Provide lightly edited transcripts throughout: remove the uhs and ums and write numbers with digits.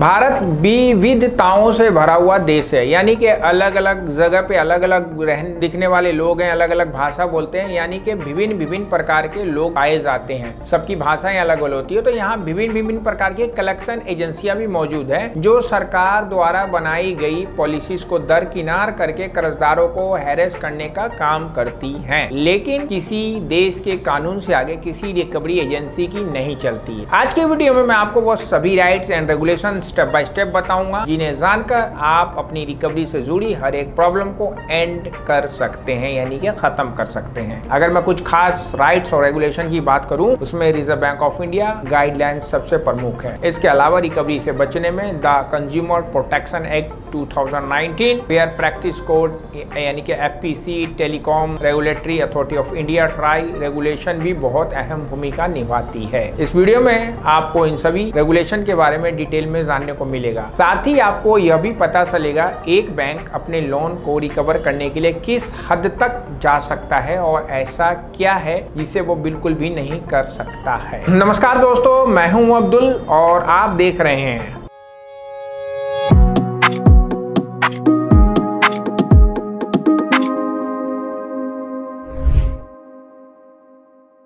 भारत विविधताओं से भरा हुआ देश है, यानी कि अलग अलग जगह पे अलग अलग दिखने वाले लोग हैं, अलग अलग भाषा बोलते हैं, यानी कि विभिन्न विभिन्न प्रकार के लोग पाए जाते हैं। सबकी भाषाएं अलग अलग होती है। तो यहाँ विभिन्न विभिन्न प्रकार के कलेक्शन एजेंसियां भी मौजूद हैं, जो सरकार द्वारा बनाई गई पॉलिसीज को दरकिनार करके कर्जदारों को हैरेस करने का काम करती हैं। लेकिन किसी देश के कानून से आगे किसी रिकवरी एजेंसी की नहीं चलती। आज के वीडियो में मैं आपको वो सभी rights and regulation step by step बताऊंगा, जिन्हें जानकर आप अपनी रिकवरी से जुड़ी हर एक प्रॉब्लम को एंड कर सकते हैं, यानी कि खत्म कर सकते हैं। अगर मैं कुछ खास राइट्स और रेगुलेशन की बात करूं, उसमें reserve bank of India guidelines सबसे प्रमुख है। इसके अलावा रिकवरी से बचने में the consumer protection act 2019, fair practice code यानी कि FPC, telecom regulatory authority of India try regulation भी बहुत अहम भूमिका निभाती है। इस वीडियो में आपको इन सभी रेगुलेशन के बारे में डिटेल में जानने को मिलेगा। साथ ही आपको यह भी पता चलेगा एक बैंक अपने लोन को रिकवर करने के लिए किस हद तक जा सकता है और ऐसा क्या है जिसे वो बिल्कुल भी नहीं कर सकता है। नमस्कार दोस्तों, मैं हूं अब्दुल और आप देख रहे हैं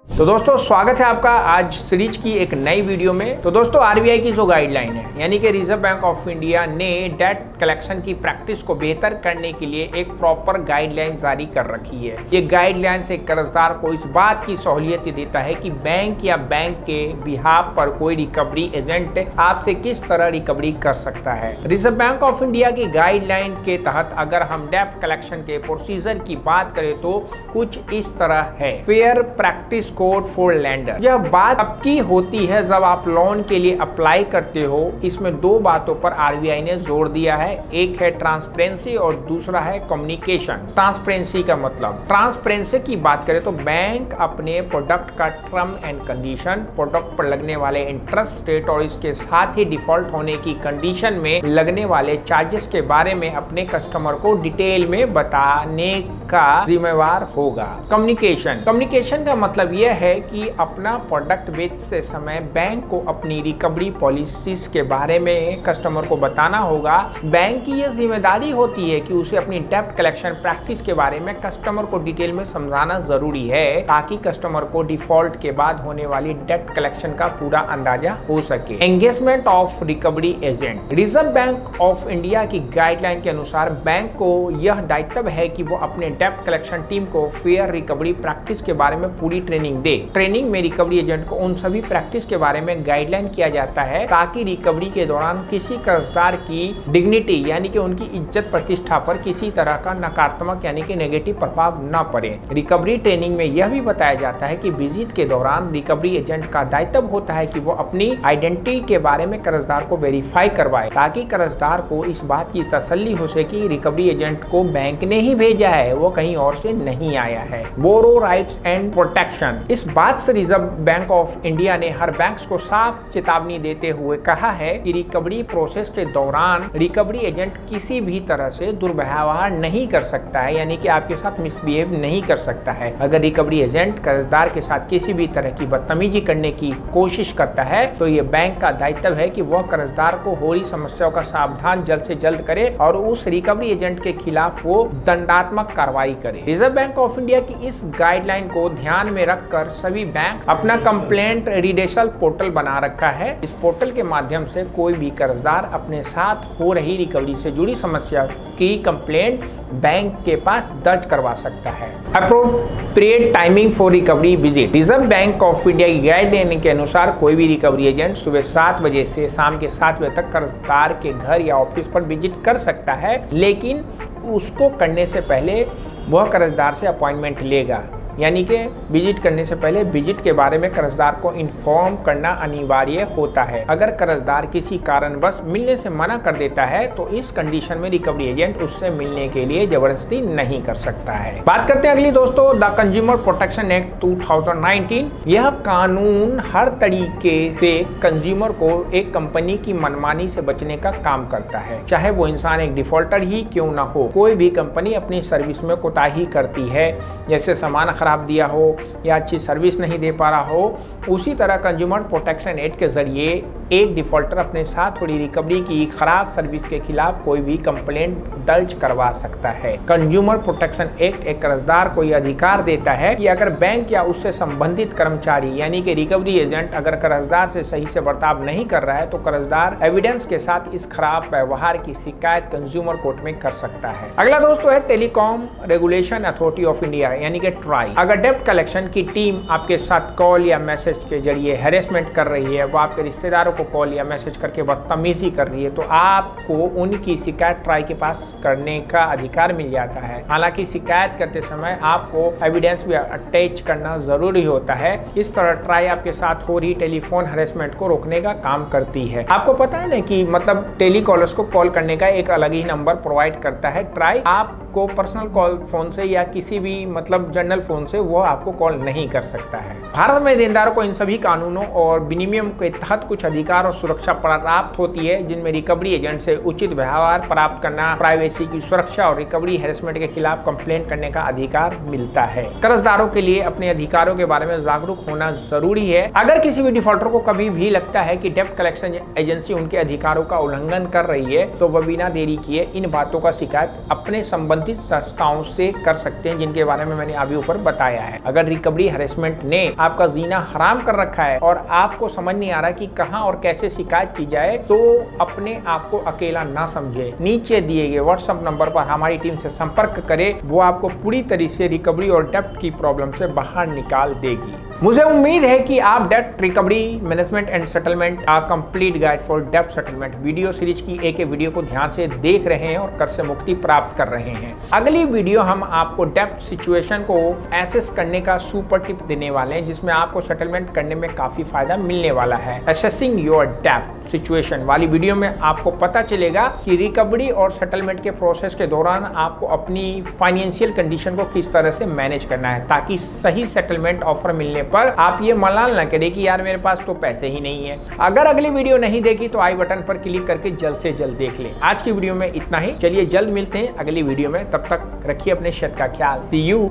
तो दोस्तों स्वागत है आपका आज सीरीज की एक नई वीडियो में। तो दोस्तों RBI की जो गाइडलाइन है, यानी कि रिजर्व बैंक ऑफ इंडिया ने डेट कलेक्शन की प्रैक्टिस को बेहतर करने के लिए एक प्रॉपर गाइडलाइन जारी कर रखी है। ये गाइडलाइन से कर्जदार को इस बात की सहूलियत देता है कि बैंक या बैंक के बिहाफ पर कोई रिकवरी एजेंट आपसे किस तरह रिकवरी कर सकता है। रिजर्व बैंक ऑफ इंडिया की गाइडलाइन के तहत अगर हम डेट कलेक्शन के प्रोसीजर की बात करें तो कुछ इस तरह है। Fair practice code for lender. यह बात अब की होती है जब आप लोन के लिए अप्लाई करते हो। इसमें दो बातों पर RBI ने जोर दिया है, एक है ट्रांसपेरेंसी और दूसरा है कम्युनिकेशन। ट्रांसपेरेंसी का मतलब, ट्रांसपेरेंसी की बात करें तो बैंक अपने प्रोडक्ट का टर्म एंड कंडीशन, प्रोडक्ट पर लगने वाले इंटरेस्ट रेट और इसके साथ ही डिफॉल्ट होने की कंडीशन में लगने वाले चार्जेस के बारे में अपने कस्टमर को डिटेल में बताने का जिम्मेवार होगा। कम्युनिकेशन का मतलब यह है कि अपना प्रोडक्ट बेचते समय बैंक को अपनी रिकवरी पॉलिसीज के बारे में कस्टमर को बताना होगा। बैंक की यह जिम्मेदारी होती है कि उसे अपनी डेब्ट कलेक्शन प्रैक्टिस के बारे में कस्टमर को डिटेल में समझाना जरूरी है, ताकि कस्टमर को डिफॉल्ट के बाद होने वाली डेब्ट कलेक्शन का पूरा अंदाजा हो सके। Engagement of recovery agent. Reserve bank of India की गाइडलाइन के अनुसार बैंक को यह दायित्व है कि वो अपने डेब्ट कलेक्शन टीम को फेयर रिकवरी प्रैक्टिस के बारे में पूरी ट्रेनिंग दे। ट्रेनिंग में रिकवरी एजेंट को उन सभी प्रैक्टिस के बारे में गाइडलाइन किया जाता है, ताकि रिकवरी के दौरान किसी कर्जदार की डिग्निटी यानी कि उनकी इज्जत प्रतिष्ठा पर किसी तरह का नकारात्मक यानी कि नेगेटिव प्रभाव न पड़े। रिकवरी ट्रेनिंग में यह भी बताया जाता है कि विजिट के दौरान रिकवरी एजेंट का दायित्व होता है कि वो अपनी आइडेंटिटी के बारे में कर्जदार को वेरीफाई करवाए, ताकि कर्जदार को इस बात की तसल्ली हो सके कि रिकवरी एजेंट को बैंक ने ही भेजा है, वो कहीं और से नहीं आया है। बोरो राइट्स एंड प्रोटेक्शन। इस बात से रिजर्व बैंक ऑफ इंडिया ने हर बैंक्स को साफ चेतावनी देते हुए कहा है कि रिकवरी प्रोसेस के दौरान रिकवरी एजेंट किसी भी तरह से दुर्व्यवहार नहीं कर सकता है, यानी कि आपके साथ मिसबिहेव नहीं कर सकता है। अगर रिकवरी एजेंट कर्जदार के साथ किसी भी तरह की बदतमीजी करने की कोशिश करता है तो ये बैंक का दायित्व है कि वह कर्जदार को हो रही समस्याओं का सावधान जल्द से जल्द करे और उस रिकवरी एजेंट के खिलाफ वो दंडात्मक कार्रवाई करे। रिजर्व बैंक ऑफ इंडिया की इस गाइडलाइन को ध्यान में रखकर सभी बैंक अपना कंप्लेंट रिडेशल पोर्टल बना रखा है। इस पोर्टल के माध्यम से कोई भी कर्जदार अपने साथ हो रही रिकवरी से जुड़ी समस्या की कंप्लेंट बैंक के पास दर्ज करवा सकता है। Appropriate timing for recovery visit. Reserve bank of India की गाइडलाइन के अनुसार कोई भी रिकवरी एजेंट सुबह 7 बजे से शाम के 7 बजे तक कर्जदार के घर या ऑफिस पर विजिट कर सकता है, लेकिन उसको करने से पहले वह कर्जदार से अपॉइंटमेंट लेगा, यानी कि विजिट करने से पहले विजिट के बारे में कर्जदार को इन्फॉर्म करना अनिवार्य होता है। अगर कर्जदार किसी कारणवश मिलने से मना कर देता है तो इस कंडीशन में रिकवरी एजेंट उससे मिलने के लिए जबरदस्ती नहीं कर सकता है। बात करते हैं अगली दोस्तों, द कंज्यूमर प्रोटेक्शन एक्ट 2019। यह कानून हर तरीके से कंज्यूमर को एक कंपनी की मनमानी से बचने का काम करता है, चाहे वो इंसान एक डिफॉल्टर ही क्यों ना हो। कोई भी कंपनी अपनी सर्विस में कोताही करती है, जैसे सामान खराब दिया हो या अच्छी सर्विस नहीं दे पा रहा हो, उसी तरह कंज्यूमर प्रोटेक्शन एक्ट के जरिए एक डिफॉल्टर अपने साथ थोड़ी रिकवरी की खराब सर्विस के खिलाफ कोई भी कंप्लेंट दर्ज करवा सकता है। कंज्यूमर प्रोटेक्शन एक्ट एक कर्जदार को यह अधिकार देता है कि अगर बैंक या उससे संबंधित कर्मचारी यानी कि रिकवरी एजेंट अगर कर्जदार से सही से बर्ताव नहीं कर रहा है तो कर्जदार एविडेंस के साथ इस खराब व्यवहार की शिकायत कंज्यूमर कोर्ट में कर सकता है। अगला दोस्तों है telecom regulation authority of India यानी कि ट्राई। अगर डेब्ट कलेक्शन की टीम आपके साथ कॉल या मैसेज के जरिए हैरेसमेंट कर रही है, वो आपके रिश्तेदारों को कॉल या मैसेज करके बदतमीजी कर रही है, तो आपको उनकी शिकायत ट्राई के पास करने का अधिकार मिल जाता है। हालांकि शिकायत करते समय आपको एविडेंस भी अटैच करना जरूरी होता है। इस तरह ट्राई आपके साथ हो रही टेलीफोन हैरेसमेंट को रोकने का काम करती है। आपको पता है ना कि मतलब टेलीकॉलर्स को कॉल करने का एक अलग ही नंबर प्रोवाइड करता है ट्राई। आपको पर्सनल कॉल फोन से या किसी भी मतलब जनरल फोन से वो आपको कॉल नहीं कर सकता है। भारत में देनदारों को इन सभी कानूनों और विनियमों के तहत कुछ अधिकार और सुरक्षा प्राप्त होती है, जिनमें रिकवरी एजेंट से उचित व्यवहार प्राप्त करना, प्राइवेसी की सुरक्षा और रिकवरी हैरेसमेंट के खिलाफ कंप्लेंट करने का अधिकार मिलता है। कर्जदारों के लिए अपने अधिकारों के बारे में जागरूक होना जरूरी है। अगर किसी भी डिफॉल्टर को कभी भी लगता है कि डेब्ट कलेक्शन एजेंसी उनके अधिकारों का उल्लंघन कर रही है तो वह बिना देरी किए इन बातों का शिकायत अपने संबंधित संस्थाओं से कर सकते हैं, जिनके बारे में मैंने अभी ऊपर बताया है। अगर रिकवरी हैरेसमेंट ने आपका जीना हराम कर रखा है और आपको समझ नहीं आ रहा कि कहां और कैसे शिकायत की जाए, तो अपने आप को अकेला ना समझे। नीचे दिए गए व्हाट्सएप नंबर पर हमारी टीम से संपर्क करें, वो आपको पूरी तरह से रिकवरी और डेब्ट की प्रॉब्लम से बाहर निकाल देगी। मुझे उम्मीद है कि आप डेब्ट recovery management and settlement uh complete guide for डेब्ट सेटलमेंट वीडियो सीरीज की एक वीडियो को ध्यान से देख रहे हैं और कर्ज से मुक्ति प्राप्त कर रहे हैं। अगली वीडियो हम आपको डेब्ट सिचुएशन को एसेस करने का सुपर टिप देने वाले हैं, जिसमें आपको सेटलमेंट करने में काफी फायदा मिलने वाला है। असेसिंग योर डेब्ट सिचुएशन वाली वीडियो में आपको पता चलेगा कि रिकवरी और सेटलमेंट के प्रोसेस के दौरान आपको अपनी फाइनेंशियल कंडीशन को किस तरह से मैनेज करना है, ताकि सही सेटलमेंट ऑफर मिलने पर आप ये मलाल ना करें कि यार मेरे पास तो पैसे ही नहीं है। अगर अगली वीडियो नहीं देखी तो आई बटन पर क्लिक करके जल्द से जल्द देख लें। आज की वीडियो में इतना ही, चलिए जल्द मिलते हैं अगली वीडियो में। तब तक रखिए अपने सेहत का ख्याल। सी यू।